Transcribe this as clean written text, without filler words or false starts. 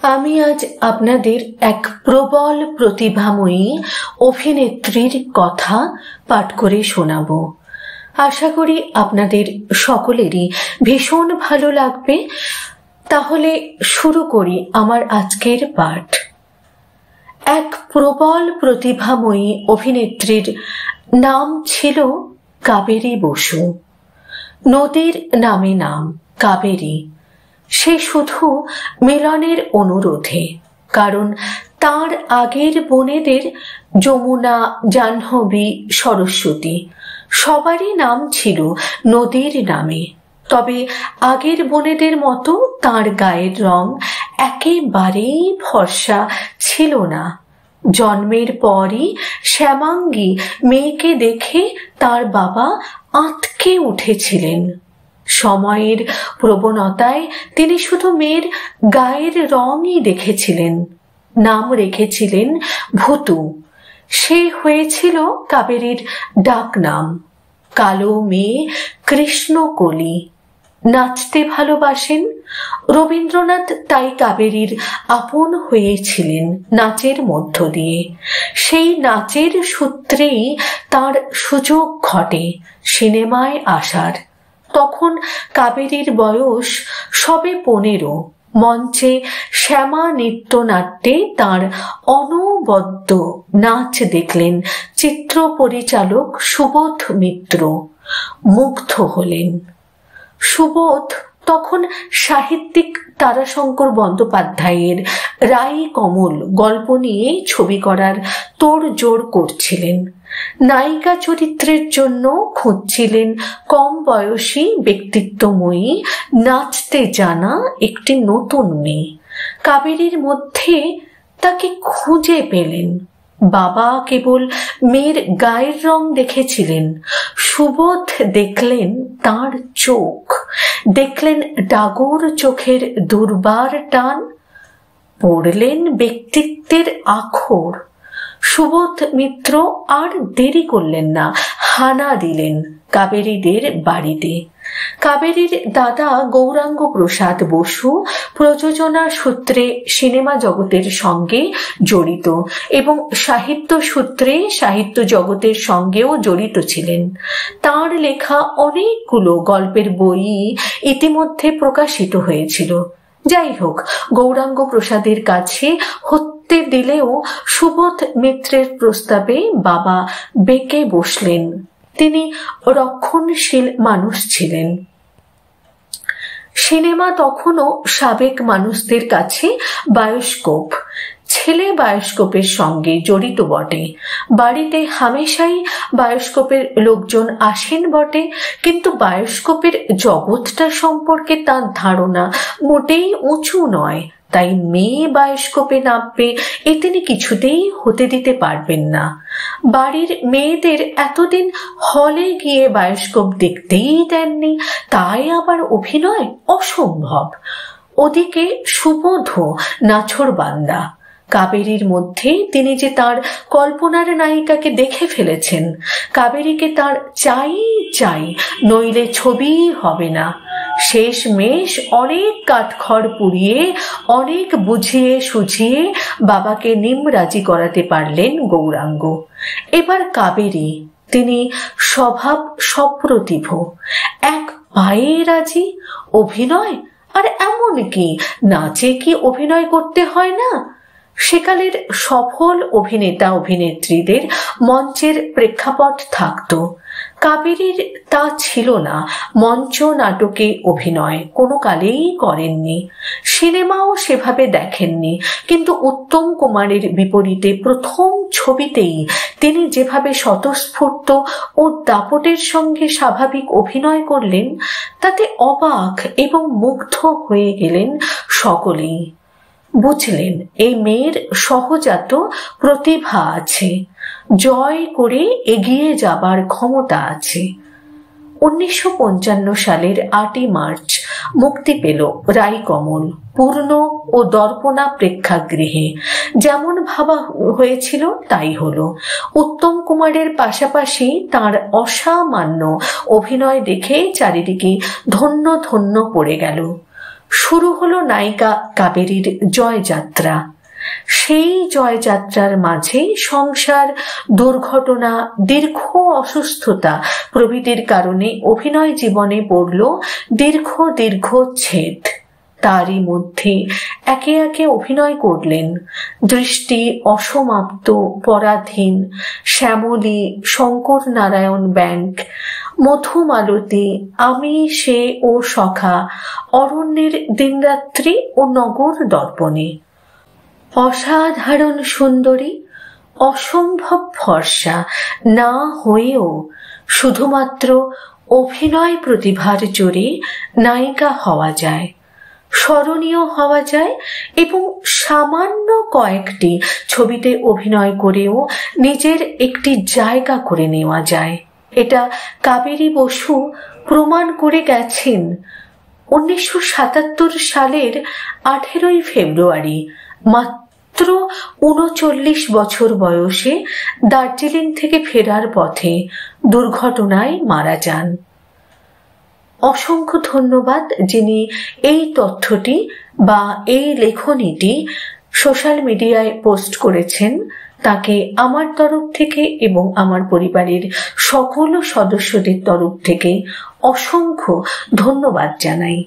আমি আজ আপনাদের এক প্রবল প্রতিভাময়ী অভিনেত্রীর কথা পাঠ করে শোনাব। আশা করি আপনাদের সকলেরই ভীষণ ভালো লাগবে। তাহলে শুরু করি আমার আজকের পাঠ। এক প্রবল প্রতিভাময়ী অভিনেত্রীর নাম ছিল কাবেরী বসু। নদীর নামে নাম কাবেরী। সে শুধু মিলনের অনুরোধে, কারণ তার আগের বোনেদের যমুনা, জাহ্নবী, সরস্বতী সবারই নাম ছিল নদীর নামে। তবে আগের বোনেদের মতো তার গায়ের রং একেবারেই ফর্সা ছিল না। জন্মের পরই শ্যামাঙ্গী মেয়েকে দেখে তার বাবা আঁতকে উঠেছিলেন। সময়ের প্রবণতায় তিনি শুধু মেয়ের গায়ের রঙই দেখেছিলেন। নাম রেখেছিলেন ভূতু। সে হয়েছিল কাবেরীর ডাক নাম। কালো মেয়ে, কৃষ্ণকলি। নাচতে ভালোবাসেন। রবীন্দ্রনাথ তাই কাবেরীর আপন হয়েছিলেন নাচের মধ্য দিয়ে। সেই নাচের সূত্রেই তার সুযোগ ঘটে সিনেমায় আসার। তখন কাবেরীর বয়স সবে 15। মঞ্চে শ্যামা নৃত্যনাট্যে তার অনবদ্য নাচ দেখলেন চিত্র পরিচালক সুবোধ মিত্র। মুগ্ধ হলেন। সুবোধ তখন সাহিত্যিক তারাশঙ্কর বন্দ্যোপাধ্যায়ের রাই কমল গল্প নিয়ে ছবি করার তোড়জোড় করছিলেন। নায়িকা চরিত্রের জন্য খুঁজছিলেন কম বয়সী, ব্যক্তিত্বময়ী, নাচতে জানা একটি নতুন মেয়ে। কাবেরীর মধ্যে তাকে খুঁজে পেলেন। বাবা কেবল মেয়ের গায়ের রং দেখেছিলেন। সুবোধ দেখলেন তার চোখ, দেখলেন ডাগর চোখের দুর্বার টান, পড়লেন ব্যক্তিত্বের আখর। সুবোধ মিত্র আর দেরি করলেন না, হানা দিলেন কাবেরীদের বাড়িতে। কাবেরীর দাদা গৌরাঙ্গ প্রসাদ বসু প্রযোজনা সূত্রে সিনেমা জগতের সঙ্গে জড়িত এবং সাহিত্য সূত্রে সাহিত্য জগতের সঙ্গেও জড়িত ছিলেন। তার লেখা অনেকগুলো গল্পের বই ইতিমধ্যে প্রকাশিত হয়েছিল। যাই হোক, গৌরাঙ্গ প্রসাদের কাছে হতে দিলেও সুবোধ মিত্রের প্রস্তাবে বাবা বেঁকে বসলেন। তিনি রক্ষণশীল মানুষ ছিলেন। সিনেমা তখনও সাবেক মানুষদের কাছে বায়োস্কোপ। ছেলে বায়োস্কোপের সঙ্গে জড়িত বটে। বাড়িতে হামেশাই বায়োস্কোপের লোকজন আসেন বটে, কিন্তু বায়োস্কোপের জগৎটা সম্পর্কে তার ধারণা মোটেই উঁচু নয়। তাই মেয়ে বায়োস্কোপে নামবে এ তিনি কিছুতেই হতে দিতে পারবেন না। বাড়ির মেয়েদের এতদিন হলে গিয়ে বায়োস্কোপ দেখতেই দেননি, তাই আবার অভিনয় অসম্ভব। ওদিকে সুবোধ নাছোড়বান্দা। কাবেরীর মধ্যে তিনি যে তার কল্পনার নায়িকাকে দেখে ফেলেছেন। কাবেরীকে তার চাই চাই, নইলে ছবি হবে না। শেষমেশ অনেক কাঠখড় পুড়িয়ে, অনেক বুঝিয়ে সুঝিয়ে বাবাকে নিমরাজি করাতে পারলেন গৌরাঙ্গ। এবার কাবেরী, তিনি স্বভাব সপ্রতিভ, এক পায়ে রাজি। অভিনয়, আর এমন কি নাচে কি অভিনয় করতে হয় না? সেকালের সফল অভিনেতা অভিনেত্রীদের মঞ্চের প্রেক্ষাপট থাকত। কাবেরীর তা ছিল না। মঞ্চ নাটকে অভিনয় কোনো কালেই করেননি, সিনেমাও সেভাবে দেখেননি। কিন্তু উত্তম কুমারের বিপরীতে প্রথম ছবিতেই তিনি যেভাবে স্বতঃস্ফূর্ত ও দাপটের সঙ্গে স্বাভাবিক অভিনয় করলেন, তাতে অবাক এবং মুগ্ধ হয়ে গেলেন সকলেই। বুঝলেন এই মেয়ের সহজাত প্রতিভা আছে, জয় করে এগিয়ে যাবার ক্ষমতা আছে। 1955 সালের 8 মার্চ মুক্তি পেল রাই কমল পূর্ণ ও দর্পণা প্রেক্ষাগৃহে। যেমন ভাবা হয়েছিল তাই হলো। উত্তম কুমারের পাশাপাশি তার অসামান্য অভিনয় দেখে চারিদিকে ধন্য ধন্য পড়ে গেল। শুরু হলো নায়িকা কাবেরীর জয়যাত্রা। সেই জয়যাত্রার মাঝে সংসার, দুর্ঘটনা, দীর্ঘ অসুস্থতা প্রভৃতির কারণে অভিনয় জীবনে পড়ল দীর্ঘ ছেদ। তারই মধ্যে একে একে অভিনয় করলেন দৃষ্টি, অসমাপ্ত, পরাধীন, শ্যামলী, শঙ্কর নারায়ণ ব্যাংক, মধুমালতী, আমি, সে ও সখা, অরণ্যের দিনরাত্রি ও নগর দর্পণে। অসাধারণ সুন্দরী, অসম্ভব ফর্সা না হয়েও শুধুমাত্র অভিনয় প্রতিভার জোরে নায়িকা হওয়া যায়, স্মরণীয় হওয়া যায় এবং সামান্য কয়েকটি ছবিতে অভিনয় করেও নিজের একটি জায়গা করে নেওয়া যায়। এটা কাবেরী বসু প্রমাণ করে গেছেন। 1977 সালের 18 ফেব্রুয়ারি মাত্র 39 বছর বয়সে দার্জিলিং থেকে ফেরার পথে দুর্ঘটনায় মারা যান। অসংখ্য ধন্যবাদ যিনি এই তথ্যটি বা এই লেখনীটি সোশ্যাল মিডিয়ায় পোস্ট করেছেন, তাকে আমার তরফ থেকে এবং আমার পরিবারের সকল সদস্যদের তরফ থেকে অসংখ্য ধন্যবাদ জানাই।